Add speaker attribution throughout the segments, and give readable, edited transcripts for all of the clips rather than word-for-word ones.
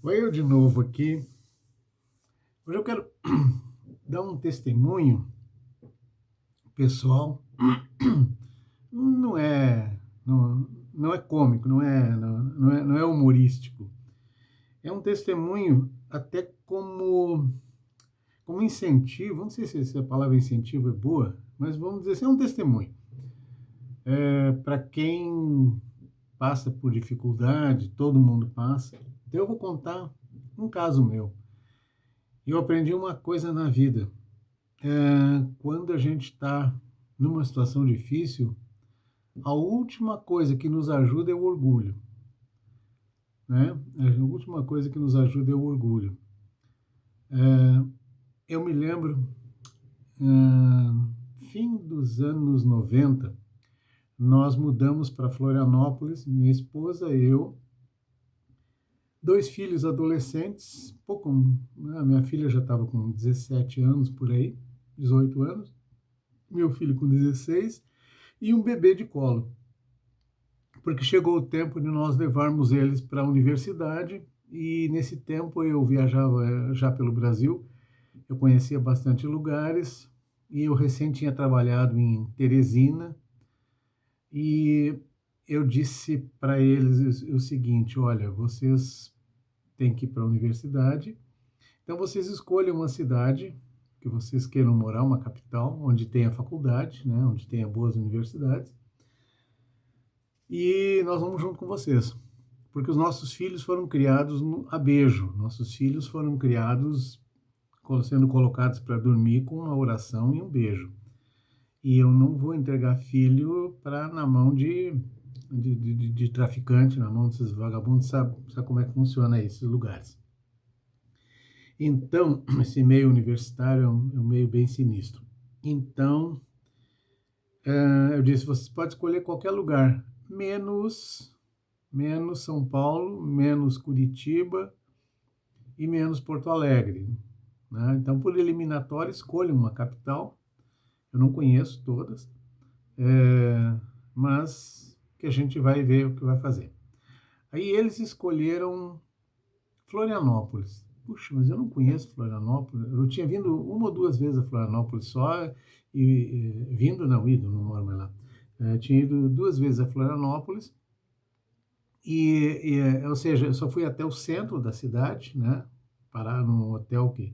Speaker 1: Oi, eu de novo aqui. Hoje eu quero dar um testemunho pessoal. Não é, não é cômico, não é humorístico. É um testemunho até como incentivo. Não sei se a palavra incentivo é boa, mas vamos dizer assim, é um testemunho. Para quem passa por dificuldade, todo mundo passa. Então eu vou contar um caso meu. Eu aprendi uma coisa na vida. Quando a gente está numa situação difícil, a última coisa que nos ajuda é o orgulho, né? A última coisa que nos ajuda é o orgulho. Eu me lembro, fim dos anos 90, nós mudamos para Florianópolis, minha esposa, eu, dois filhos adolescentes, pouco, a minha filha já estava com 17 anos por aí, 18 anos, meu filho com 16 e um bebê de colo. Porque chegou o tempo de nós levarmos eles para a universidade e nesse tempo eu viajava já pelo Brasil, eu conhecia bastante lugares e eu recém tinha trabalhado em Teresina e eu disse para eles o seguinte: olha, vocês têm que ir para a universidade, então vocês escolham uma cidade que vocês queiram morar, uma capital, onde tenha faculdade, né, onde tenha boas universidades, e nós vamos junto com vocês. Porque os nossos filhos foram criados a beijo, nossos filhos foram criados sendo colocados para dormir com uma oração e um beijo. E eu não vou entregar filho na mão de traficante, na mão desses vagabundos, sabe como é que funciona esses lugares. Então, esse meio universitário é um meio bem sinistro. Então, eu disse, vocês podem escolher qualquer lugar, menos São Paulo, menos Curitiba e menos Porto Alegre, né? Então, por eliminatória, escolha uma capital. Eu não conheço todas, mas que a gente vai ver o que vai fazer. Aí eles escolheram Florianópolis. Puxa, mas eu não conheço Florianópolis. Eu tinha vindo uma ou duas vezes a Florianópolis só, vindo, não, ido, não moro mais lá. Tinha ido duas vezes a Florianópolis, ou seja, eu só fui até o centro da cidade, né? Parar num hotel que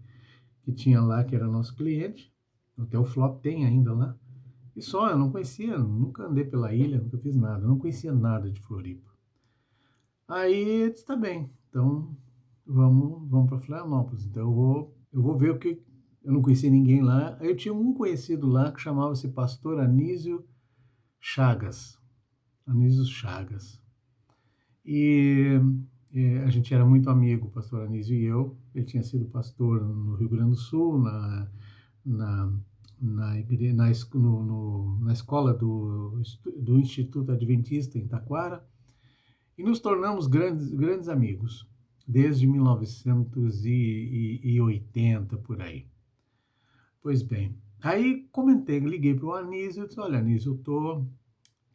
Speaker 1: tinha lá, que era nosso cliente. O Hotel Flop tem ainda lá. E só, eu não conhecia, nunca andei pela ilha, nunca fiz nada, eu não conhecia nada de Floripa. Aí disse, tá bem, então vamos para Florianópolis. Então eu vou ver o que. Eu não conhecia ninguém lá. Eu tinha um conhecido lá que chamava-se Pastor Anísio Chagas. Anísio Chagas. E a gente era muito amigo, o pastor Anísio e eu. Ele tinha sido pastor no Rio Grande do Sul, na, na escola do Instituto Adventista em Taquara, e nos tornamos grandes amigos, desde 1980, por aí. Pois bem, aí liguei para o Anísio e disse, olha, Anísio, eu estou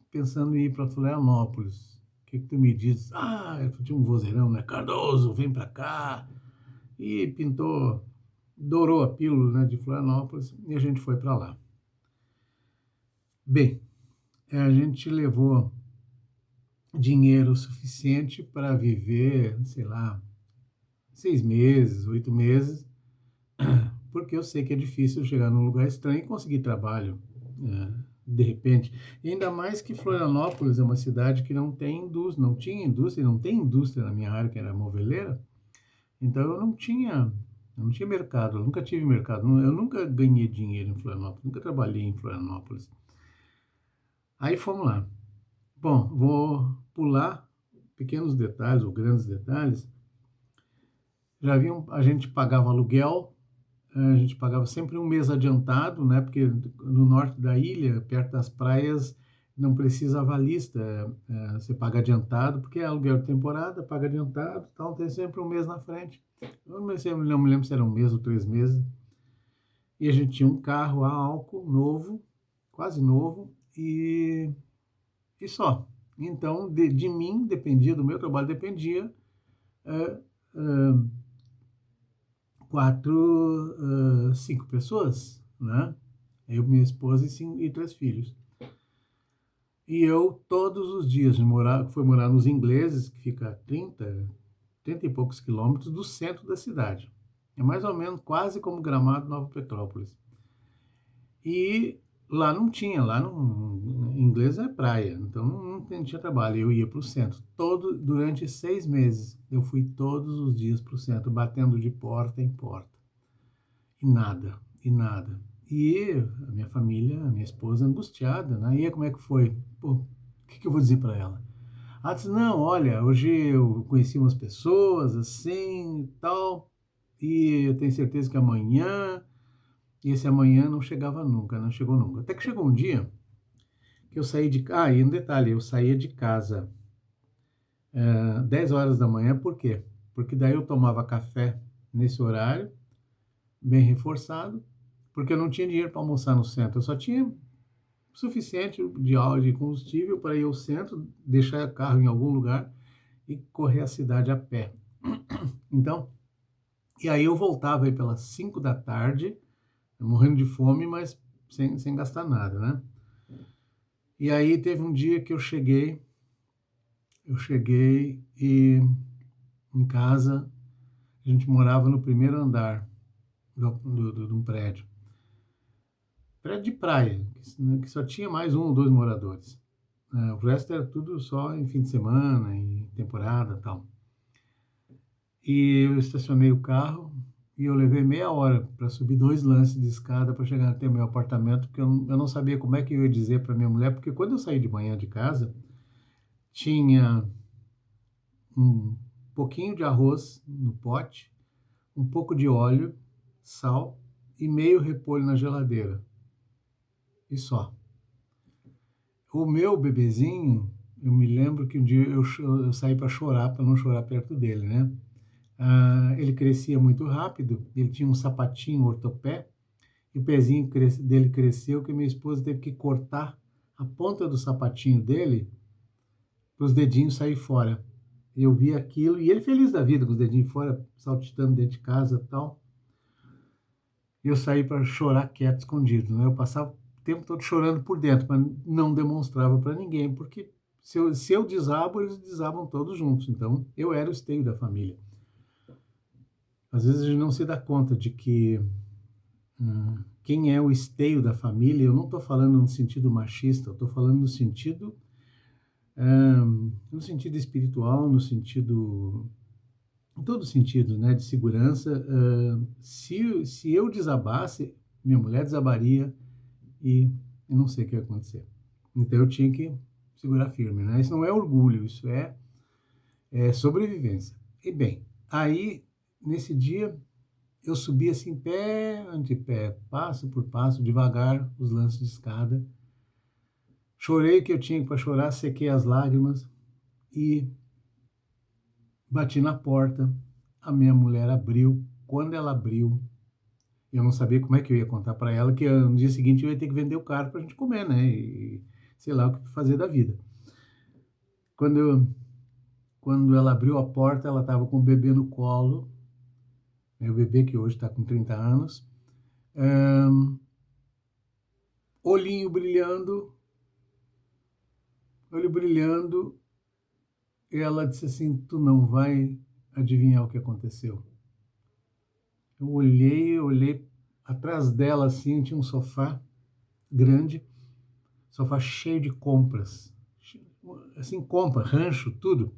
Speaker 1: pensando em ir para Florianópolis. O que tu me diz? Eu tinha um vozeirão, né? Cardoso, vem para cá. E dourou a pílula, né, de Florianópolis e a gente foi para lá. Bem, a gente levou dinheiro suficiente para viver, sei lá, 6 meses, 8 meses, porque eu sei que é difícil chegar num lugar estranho e conseguir trabalho, de repente. E ainda mais que Florianópolis é uma cidade que não tem indústria, não tinha indústria, não tem indústria na minha área, que era moveleira, então eu não tinha mercado, eu nunca tive mercado, eu nunca ganhei dinheiro em Florianópolis, nunca trabalhei em Florianópolis. Aí fomos lá. Bom, vou pular pequenos detalhes ou grandes detalhes. Já viam, a gente pagava aluguel, a gente pagava sempre um mês adiantado, né? Porque no norte da ilha, perto das praias, não precisa avalista, você paga adiantado, porque é aluguel de temporada, paga adiantado, então tem sempre um mês na frente. Eu não me lembro se era um mês ou 3 meses. E a gente tinha um carro a álcool novo, quase novo, e só. Então, de mim dependia, do meu trabalho dependia cinco pessoas, né? Eu, minha esposa e três filhos. E eu, todos os dias, fui morar nos Ingleses, que fica a 30 e poucos quilômetros do centro da cidade. É mais ou menos quase como Gramado, Nova Petrópolis. E lá não tinha, em inglês é praia, então não tinha trabalho. Eu ia para o centro. Durante 6 meses, eu fui todos os dias para o centro, batendo de porta em porta. E nada, e nada. E a minha família, a minha esposa, angustiada, né? E aí, como é que foi? Pô, o que eu vou dizer para ela? Ela disse, não, olha, hoje eu conheci umas pessoas assim e tal, e eu tenho certeza que amanhã, e esse amanhã não chegava nunca, não chegou nunca. Até que chegou um dia que eu saí de casa, e um detalhe, eu saía de casa 10 horas da manhã, por quê? Porque daí eu tomava café nesse horário, bem reforçado, porque eu não tinha dinheiro para almoçar no centro, eu só tinha suficiente de combustível para ir ao centro, deixar o carro em algum lugar e correr a cidade a pé. Então, e aí eu voltava aí pelas 5 da tarde, morrendo de fome, mas sem gastar nada, né? E aí teve um dia que eu cheguei e em casa, a gente morava no primeiro andar de um prédio. Prédio de praia, que só tinha mais um ou dois moradores. O resto era tudo só em fim de semana, em temporada e tal. E eu estacionei o carro e eu levei meia hora para subir 2 lances de escada para chegar até o meu apartamento, porque eu não sabia como é que eu ia dizer para minha mulher, porque quando eu saí de manhã de casa, tinha um pouquinho de arroz no pote, um pouco de óleo, sal e meio repolho na geladeira. E só. O meu bebezinho, eu me lembro que um dia eu saí para chorar, para não chorar perto dele, né? Ele crescia muito rápido, ele tinha um sapatinho ortopé, e o pezinho dele cresceu, que minha esposa teve que cortar a ponta do sapatinho dele para os dedinhos sair fora. Eu vi aquilo, e ele feliz da vida, com os dedinhos fora, saltitando dentro de casa e tal. E eu saí para chorar quieto, escondido, né? Eu passava o tempo todo chorando por dentro, mas não demonstrava para ninguém, porque se eu desabo, eles desabam todos juntos. Então, eu era o esteio da família. Às vezes a gente não se dá conta de que quem é o esteio da família, eu não estou falando no sentido machista, eu estou falando no sentido espiritual, em todo sentido, né, de segurança. Se eu desabasse, minha mulher desabaria e eu não sei o que ia acontecer. Então eu tinha que segurar firme, né? Isso não é orgulho, isso é sobrevivência. E bem, aí nesse dia eu subi assim, pé ante pé, passo por passo, devagar, os lances de escada. Chorei o que eu tinha para chorar, sequei as lágrimas e bati na porta. A minha mulher abriu. Quando ela abriu, eu não sabia como é que eu ia contar para ela que no dia seguinte eu ia ter que vender o carro para a gente comer, né? E sei lá o que fazer da vida. Quando ela abriu a porta, ela estava com o bebê no colo, né? O bebê que hoje está com 30 anos. Olhinho brilhando, olho brilhando, e ela disse assim, tu não vai adivinhar o que aconteceu. Eu olhei atrás dela assim, tinha um sofá grande, sofá cheio de compras, assim, compra, rancho, tudo,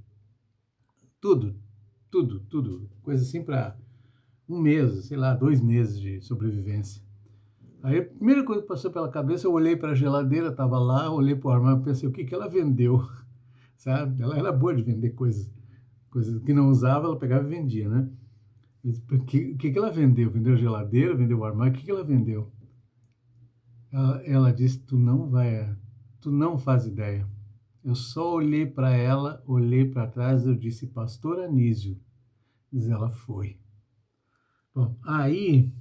Speaker 1: tudo, tudo, tudo, coisa assim para um mês, sei lá, 2 meses de sobrevivência. Aí a primeira coisa que passou pela cabeça, eu olhei para a geladeira, estava lá, olhei para o armário e pensei, o que ela vendeu? Sabe? Ela era boa de vender coisas que não usava, ela pegava e vendia, né? O que ela vendeu? Vendeu geladeira, vendeu o armário, o que ela vendeu? Ela disse, tu não faz ideia. Eu só olhei para ela, olhei para trás, eu disse, Pastor Anísio. Diz ela, foi. Bom, aí,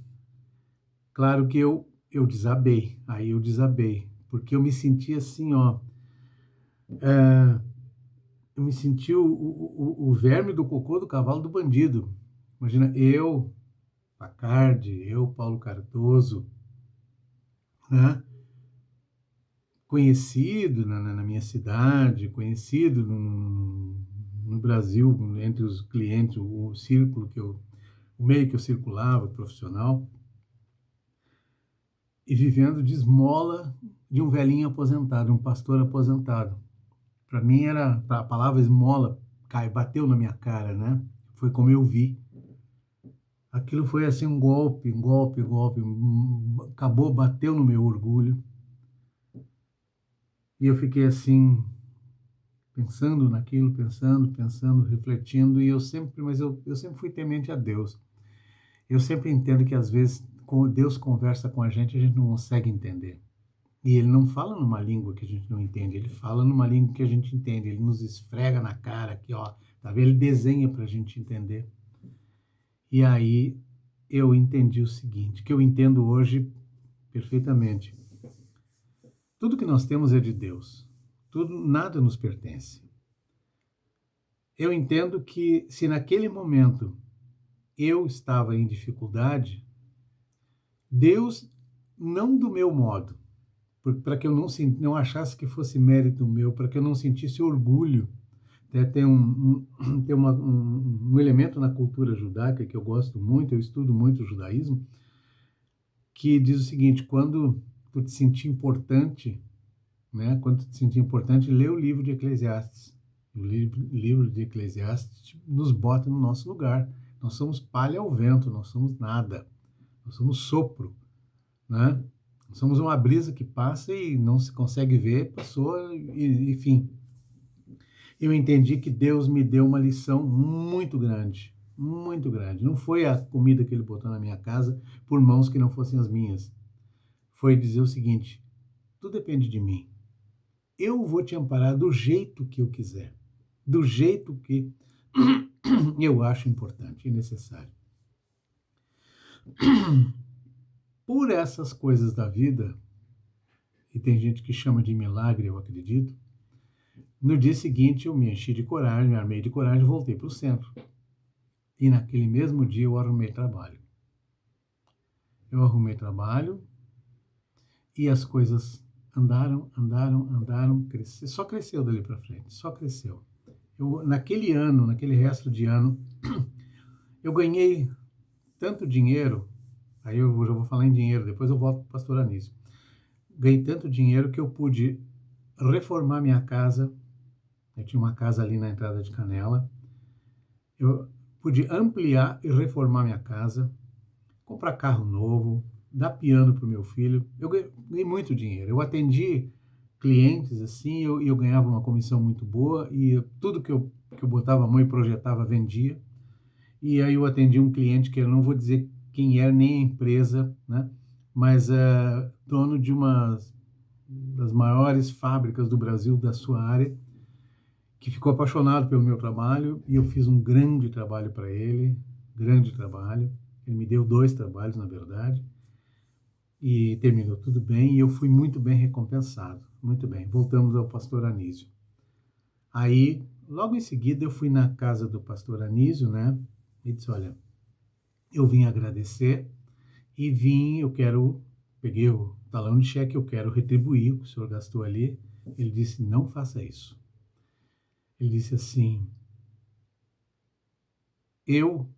Speaker 1: claro que eu desabei, aí eu desabei, porque eu me senti assim, ó, eu me senti o verme do cocô do cavalo do bandido. Imagina, eu, Pacardi, eu, Paulo Cardoso, né? Conhecido na minha cidade, conhecido no Brasil, entre os clientes, o círculo o meio que eu circulava, profissional, e vivendo de esmola de um velhinho aposentado, um pastor aposentado. Para mim a palavra esmola bateu na minha cara, né? Foi como eu vi. Aquilo foi assim um golpe, acabou, bateu no meu orgulho. E eu fiquei assim, pensando naquilo, pensando, refletindo, e eu sempre fui temente a Deus. Eu sempre entendo que às vezes Deus conversa com a gente não consegue entender. E ele não fala numa língua que a gente não entende, ele fala numa língua que a gente entende, ele nos esfrega na cara aqui, ó, tá vendo? Ele desenha para a gente entender. E aí eu entendi o seguinte, que eu entendo hoje perfeitamente. Tudo que nós temos é de Deus. Nada nos pertence. Eu entendo que se naquele momento eu estava em dificuldade, Deus, não do meu modo, para que eu não achasse que fosse mérito meu, para que eu não sentisse orgulho. Tem um elemento na cultura judaica que eu gosto muito, eu estudo muito o judaísmo, que diz o seguinte: quando tu te sentir importante, né? Quando tu te sentir importante, lê o livro de Eclesiastes. O livro de Eclesiastes nos bota no nosso lugar. Nós somos palha ao vento, nós somos nada, nós somos sopro, né? Nós somos uma brisa que passa e não se consegue ver, passou, enfim. Eu entendi que Deus me deu uma lição muito grande, muito grande. Não foi a comida que ele botou na minha casa por mãos que não fossem as minhas. Foi dizer o seguinte: tudo depende de mim. Eu vou te amparar do jeito que eu quiser, do jeito que eu acho importante e necessário. Por essas coisas da vida, e tem gente que chama de milagre, eu acredito, no dia seguinte eu me enchi de coragem, me armei de coragem e voltei para o centro. E naquele mesmo dia eu arrumei trabalho. Eu arrumei trabalho e as coisas andaram, só cresceu dali para frente, só cresceu. Naquele ano, naquele resto de ano, eu ganhei tanto dinheiro, aí eu já vou falar em dinheiro, depois eu volto para o pastor Anísio. Ganhei tanto dinheiro que eu pude reformar minha casa. Eu tinha uma casa ali na entrada de Canela. Eu pude ampliar e reformar minha casa, comprar carro novo, dar piano para o meu filho. Eu ganhei muito dinheiro. Eu atendi clientes assim, eu ganhava uma comissão muito boa e tudo que eu botava a mão e projetava, vendia. E aí eu atendi um cliente que eu não vou dizer quem é, nem a empresa, né? Mas é dono de uma das maiores fábricas do Brasil da sua área, que ficou apaixonado pelo meu trabalho e eu fiz um grande trabalho para ele, grande trabalho. Ele me deu 2 trabalhos, na verdade, e terminou tudo bem e eu fui muito bem recompensado, muito bem. Voltamos ao pastor Anísio. Aí, logo em seguida, eu fui na casa do pastor Anísio, né, e disse: olha, eu vim agradecer e peguei o talão de cheque, eu quero retribuir o que o senhor gastou ali. Ele disse: não faça isso. Ele disse assim: eu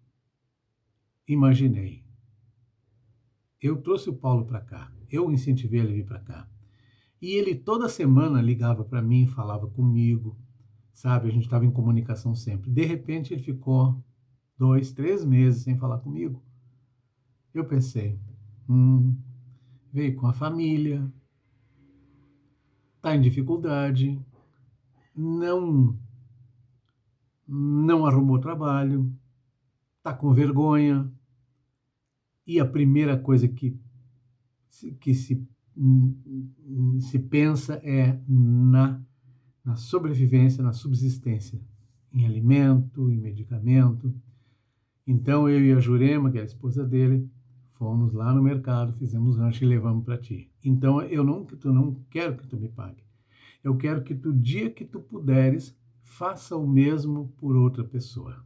Speaker 1: imaginei, eu trouxe o Paulo para cá, eu incentivei ele a vir para cá. E ele toda semana ligava para mim, falava comigo, sabe? A gente estava em comunicação sempre. De repente ele ficou 2, 3 meses sem falar comigo. Eu pensei, veio com a família, está em dificuldade, não arrumou trabalho, está com vergonha. E a primeira coisa que se pensa é na sobrevivência, na subsistência, em alimento, em medicamento. Então eu e a Jurema, que era a esposa dele, fomos lá no mercado, fizemos lanche e levamos para ti. Então eu não quero que tu me pague. Eu quero que tu, dia que tu puderes, faça o mesmo por outra pessoa.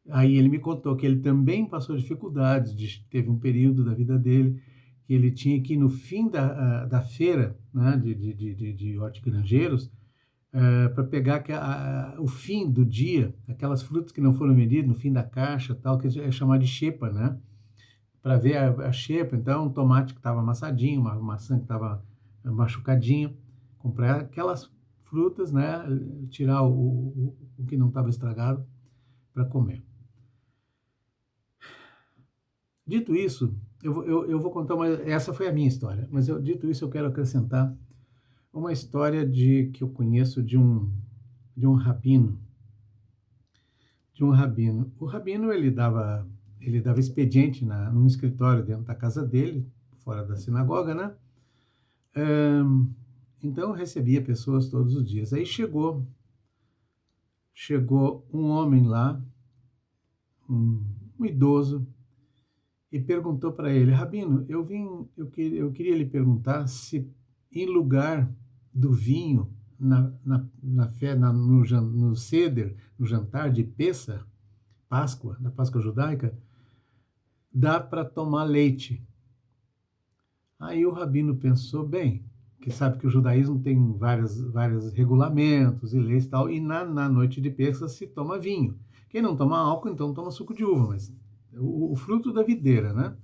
Speaker 1: Aí ele me contou que ele também passou dificuldades, teve um período da vida dele que ele tinha que ir no fim da feira, né, de hortigranjeiros, para pegar o fim do dia, aquelas frutas que não foram vendidas no fim da caixa, tal, que é chamado de xepa, né? Para ver a xepa, então, um tomate que estava amassadinho, uma maçã que estava machucadinha, comprar aquelas frutas, né? Tirar o que não estava estragado para comer. Dito isso, eu vou contar essa foi a minha história, mas dito isso eu quero acrescentar uma história que eu conheço de um rabino, O rabino ele dava expediente num escritório dentro da casa dele, fora da sinagoga, né? Então recebia pessoas todos os dias. Aí chegou um homem lá, um idoso, e perguntou para ele: Rabino, eu queria lhe perguntar se em lugar do vinho no Seder, no jantar de Pêssar, da Páscoa judaica, dá para tomar leite. Aí o rabino pensou, bem, que sabe que o judaísmo tem vários regulamentos e leis e tal, e na noite de Pêssar se toma vinho. Quem não toma álcool, então toma suco de uva, mas o fruto da videira, né?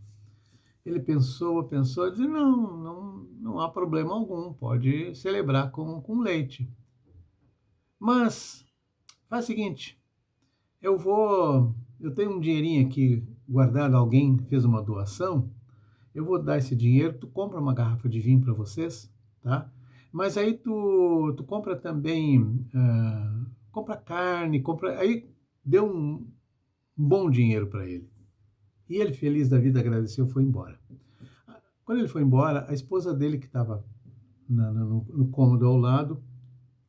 Speaker 1: Ele pensou e disse, não há problema algum, pode celebrar com leite. Mas, faz o seguinte, eu tenho um dinheirinho aqui guardado, alguém fez uma doação, eu vou dar esse dinheiro, tu compra uma garrafa de vinho para vocês, tá? Mas aí tu compra também, compra carne, aí deu um bom dinheiro para ele. E ele, feliz da vida, agradeceu e foi embora. Quando ele foi embora, a esposa dele, que estava no cômodo ao lado,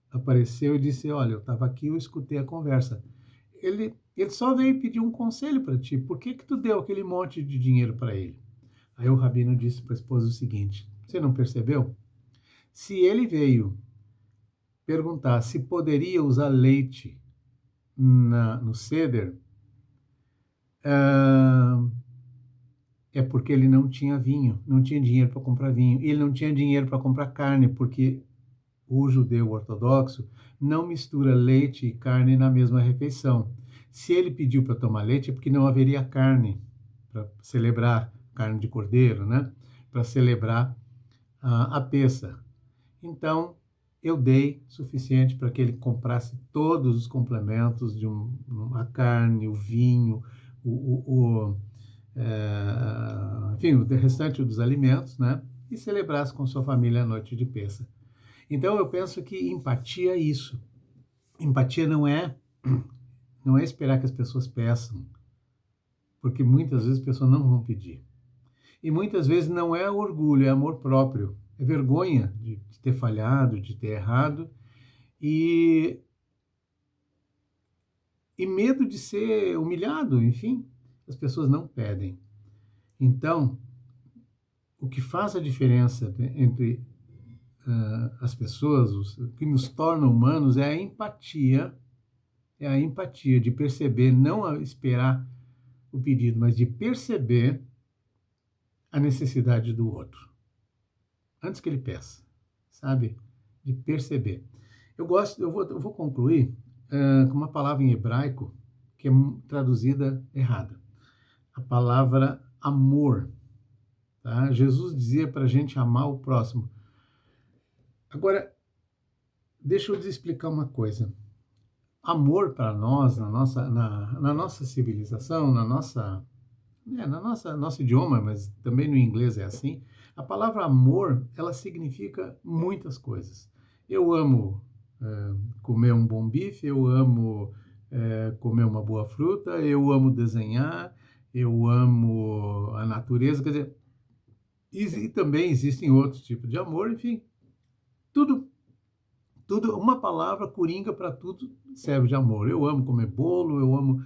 Speaker 1: apareceu e disse, olha, eu estava aqui, eu escutei a conversa. Ele só veio pedir um conselho para ti, por que tu deu aquele monte de dinheiro para ele? Aí o rabino disse para a esposa o seguinte, você não percebeu? Se ele veio perguntar se poderia usar leite no Seder, é porque ele não tinha vinho, não tinha dinheiro para comprar vinho. Ele não tinha dinheiro para comprar carne, porque o judeu ortodoxo não mistura leite e carne na mesma refeição. Se ele pediu para tomar leite, é porque não haveria carne para celebrar, carne de cordeiro, né? Para celebrar a Pêssar. Então, eu dei suficiente para que ele comprasse todos os complementos de a carne, o vinho, enfim, o restante dos alimentos, né? E celebrasse com sua família a noite de Pêssar. Então, eu penso que empatia é isso. Empatia não é esperar que as pessoas peçam, porque muitas vezes as pessoas não vão pedir. E muitas vezes não é orgulho, é amor próprio. É vergonha de ter falhado, de ter errado, e medo de ser humilhado, enfim, as pessoas não pedem. Então, o que faz a diferença entre as pessoas, o que nos torna humanos é a empatia de perceber, não a esperar o pedido, mas de perceber a necessidade do outro, antes que ele peça, sabe? De perceber. Eu vou concluir com uma palavra em hebraico que é traduzida errada. A palavra amor. Tá? Jesus dizia para a gente amar o próximo. Agora, deixa eu te explicar uma coisa. Amor para nós, na nossa civilização, nosso idioma, mas também no inglês é assim, a palavra amor, ela significa muitas coisas. Eu amo comer um bom bife, eu amo comer uma boa fruta, eu amo desenhar, eu amo a natureza, quer dizer, e também existem outros tipos de amor, enfim, tudo, uma palavra coringa para tudo serve de amor. Eu amo comer bolo, eu amo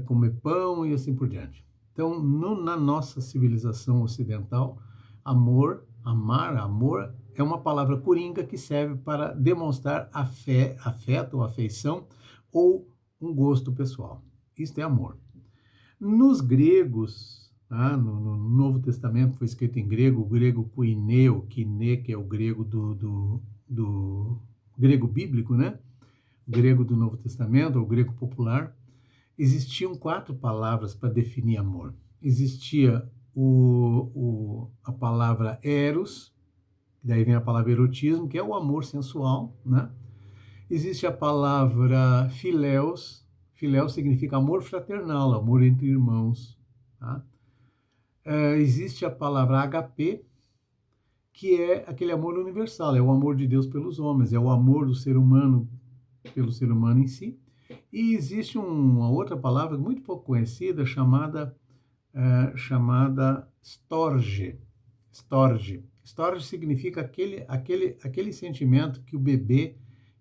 Speaker 1: comer pão e assim por diante. Então, na nossa civilização ocidental, amor é uma palavra coringa que serve para demonstrar afeto ou afeição ou um gosto pessoal. Isso é amor. Nos gregos, tá? No Novo Testamento foi escrito em grego, o grego koineo, kine, que é o grego do grego bíblico, né? O grego do Novo Testamento, ou o grego popular. Existiam 4 palavras para definir amor. Existia a palavra eros, daí vem a palavra erotismo, que é o amor sensual, né? Existe a palavra phileos. Phileos significa amor fraternal, amor entre irmãos, tá? Existe a palavra HP, que é aquele amor universal, é o amor de Deus pelos homens, é o amor do ser humano pelo ser humano em si. E existe uma outra palavra muito pouco conhecida chamada storge. Storge. Storge significa aquele sentimento que o bebê,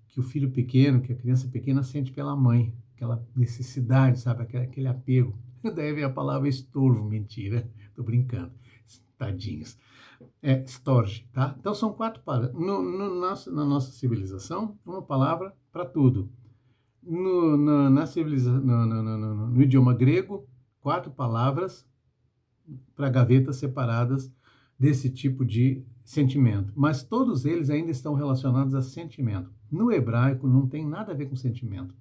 Speaker 1: que o filho pequeno, que a criança pequena sente pela mãe, aquela necessidade, sabe, aquele apego. Daí vem a palavra estorvo, mentira, tô brincando, tadinhos. Storge, tá? Então são 4 palavras. Na nossa civilização, uma palavra para tudo. No idioma grego, 4 palavras para gavetas separadas desse tipo de sentimento. Mas todos eles ainda estão relacionados a sentimento. No hebraico não tem nada a ver com sentimento.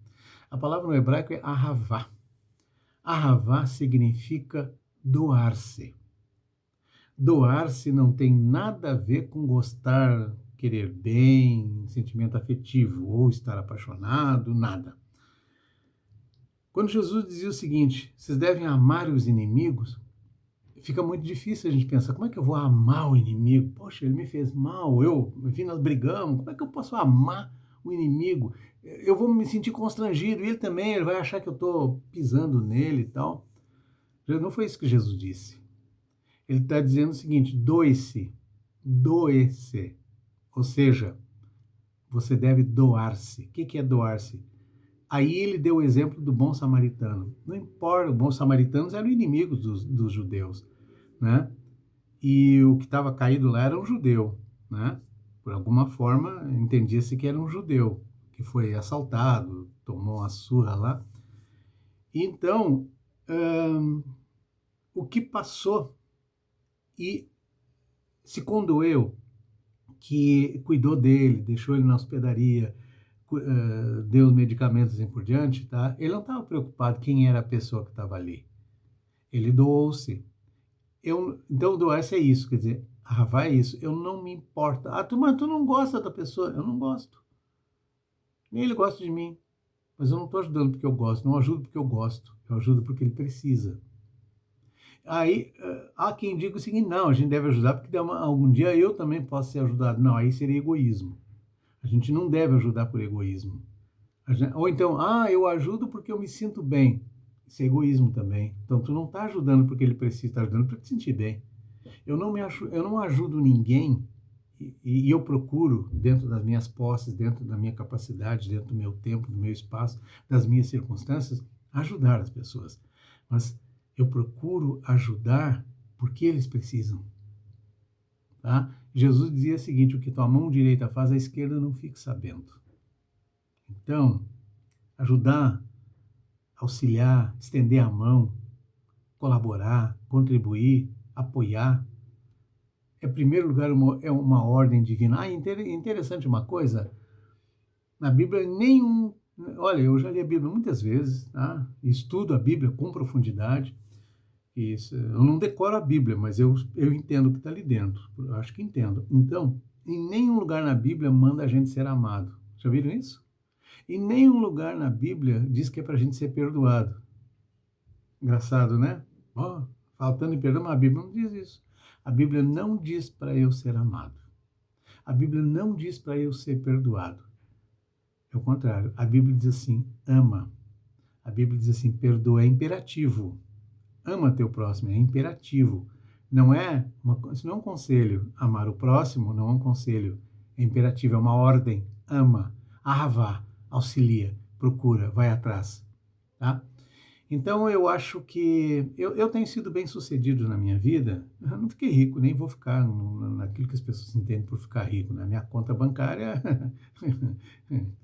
Speaker 1: A palavra no hebraico é ahavá. Ahavá significa doar-se. Doar-se não tem nada a ver com gostar, querer bem, sentimento afetivo ou estar apaixonado, nada. Quando Jesus dizia o seguinte, vocês devem amar os inimigos, fica muito difícil a gente pensar, como é que eu vou amar o inimigo? Poxa, ele me fez mal, enfim, nós brigamos, como é que eu posso amar o inimigo? Eu vou me sentir constrangido, e ele também, ele vai achar que eu estou pisando nele e tal. Não foi isso que Jesus disse. Ele está dizendo o seguinte, doe-se, ou seja, você deve doar-se. O que é doar-se? Aí ele deu o exemplo do bom samaritano. Não importa, os bons samaritanos eram inimigos dos judeus, né? E o que estava caído lá era um judeu, né? Por alguma forma, entendia-se que era um judeu, que foi assaltado, tomou uma surra lá. Então, o que passou e se condoeu, que cuidou dele, deixou ele na hospedaria, deu os medicamentos e por diante, tá? Ele não estava preocupado quem era a pessoa que estava ali. Ele doou-se. Então, doar-se é isso, quer dizer, vai é isso, eu não me importo. Mas tu não gosta da pessoa? Eu não gosto. Nem ele gosta de mim. Mas eu não estou ajudando porque eu gosto, não ajudo porque eu gosto, eu ajudo porque ele precisa. Aí, há quem diga o seguinte, não, a gente deve ajudar porque algum dia eu também posso ser ajudado. Não, aí seria egoísmo. A gente não deve ajudar por egoísmo. Ou então, eu ajudo porque eu me sinto bem. Isso é egoísmo também. Então, tu não está ajudando porque ele precisa, está ajudando para te sentir bem. Eu não ajudo ninguém e eu procuro, dentro das minhas posses, dentro da minha capacidade, dentro do meu tempo, do meu espaço, das minhas circunstâncias, ajudar as pessoas. Mas eu procuro ajudar porque eles precisam. Tá? Jesus dizia o seguinte, o que tua mão direita faz, a esquerda não fique sabendo. Então, ajudar, auxiliar, estender a mão, colaborar, contribuir, apoiar, em primeiro lugar é uma ordem divina. Interessante uma coisa, na Bíblia olha, eu já li a Bíblia muitas vezes, tá? Estudo a Bíblia com profundidade, eu não decoro a Bíblia, mas eu entendo o que está ali dentro, eu acho que entendo. Então, em nenhum lugar na Bíblia manda a gente ser amado. Já viram isso? Em nenhum lugar na Bíblia diz que é para a gente ser perdoado. Engraçado, né? Faltando em perdão, mas a Bíblia não diz isso. A Bíblia não diz para eu ser amado. A Bíblia não diz para eu ser perdoado. É o contrário. A Bíblia diz assim, ama. A Bíblia diz assim, perdoa, é imperativo. Ama teu próximo, é imperativo. Isso não é um conselho. Amar o próximo não é um conselho. É imperativo, é uma ordem. Ama, ahavá, auxilia, procura, vai atrás. Tá? Então eu acho que eu tenho sido bem-sucedido na minha vida. Eu não fiquei rico, nem vou ficar naquilo que as pessoas entendem por ficar rico, né. Minha conta bancária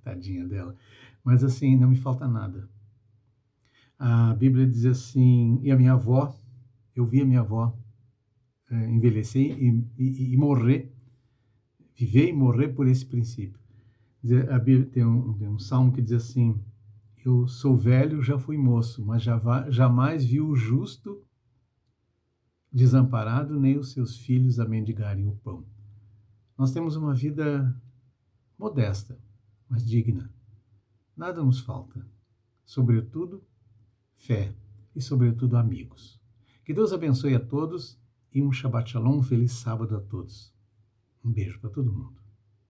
Speaker 1: tadinha dela, mas assim, não me falta nada. A Bíblia diz assim, e a minha avó, eu vi a minha avó, envelhecer e morrer, viver e morrer por esse princípio. A Bíblia tem um salmo que diz assim: eu sou velho, já fui moço, mas jamais vi o justo desamparado, nem os seus filhos a mendigarem o pão. Nós temos uma vida modesta, mas digna. Nada nos falta. Sobretudo, fé e, sobretudo, amigos. Que Deus abençoe a todos e um Shabbat Shalom, um feliz sábado a todos. Um beijo para todo mundo.